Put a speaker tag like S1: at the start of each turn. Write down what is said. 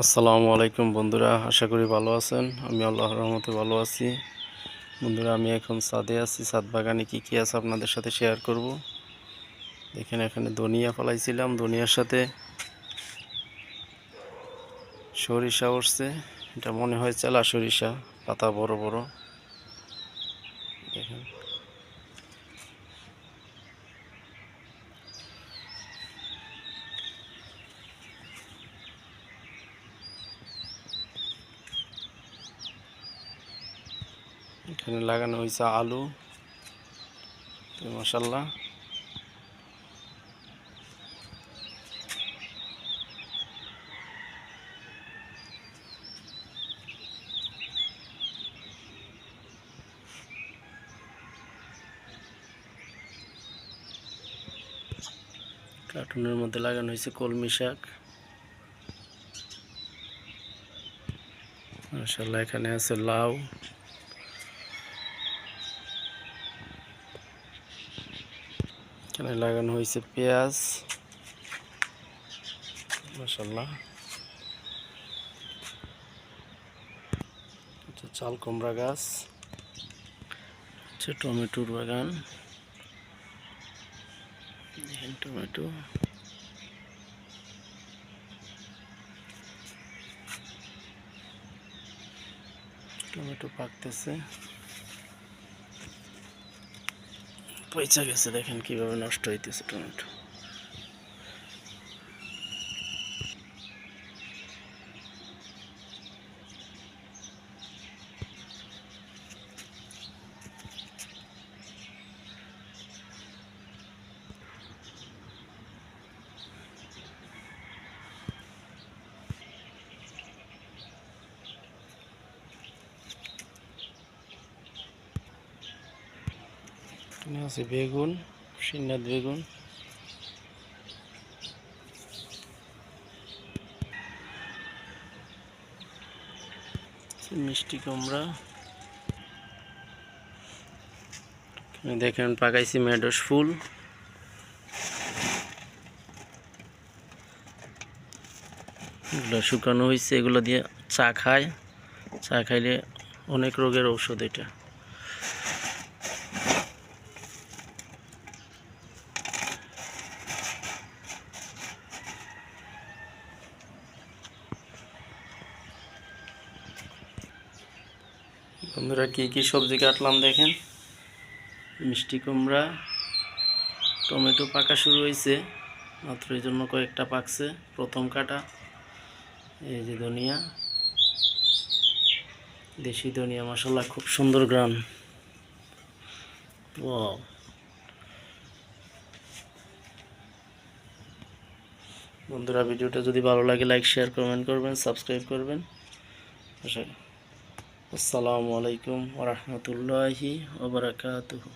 S1: আসসালামু আলাইকুম বন্ধুরা, আশা করি ভালো আছেন। আমি আল্লাহর রহমতে ভালো আছি। বন্ধুরা, আমি এখন ছাদে আছি। ছাদ বাগানে কি কি আছে আপনাদের সাথে শেয়ার করব। দেখেন, এখানে ধনিয়া ফলাইছিলাম, ধনিয়ার সাথে সরিষা উঠছে। এটা মনে হয় চেলা সরিষা, পাতা বড় বড়। দেখেন, এখানে লাগানো হয়েছে আলু। মাশাআল্লাহ, কার্টুনের মধ্যে লাগানো হয়েছে কলমি শাক। মাশাআল্লাহ, এখানে আছে লাউ। এখানে লাগানো হয়েছে পেঁয়াজ। মাশাআল্লাহ, চাল কুমড়া গাছ, টমেটোর বাগান। দেখেন টমেটো, টমেটো পাকতেছে, পয়সা গেছে। দেখেন কিভাবে নষ্ট হইতেছে টমেটো। এখানে আছে বেগুন, সিন্নাত বেগুন। মিষ্টি কুমড়া। এখানে দেখেন পাকাইছি মেডোস ফুল। এগুলো শুকানো হয়েছে, এগুলো দিয়ে চা খায়। চা খাইলে অনেক রোগের ঔষধ এটা। বন্ধুরা, কি কি সবজি কাটলাম দেখেন। মিষ্টি কুমড়া, টমেটো পাকা শুরু হয়েছে মাত্র, এই জন্য কয়েকটা পাকছে, প্রথম কাটা। এই যে ধনিয়া, দেশি ধনিয়া, মাশাআল্লাহ খুব সুন্দর গ্রান। ওয়াও। বন্ধুরা, ভিডিওটা যদি ভালো লাগে লাইক শেয়ার কমেন্ট করবেন, সাবস্ক্রাইব করবেন। আসসালামু আলাইকুম ওয়া রাহমাতুল্লাহি ওয়া বারাকাতুহু।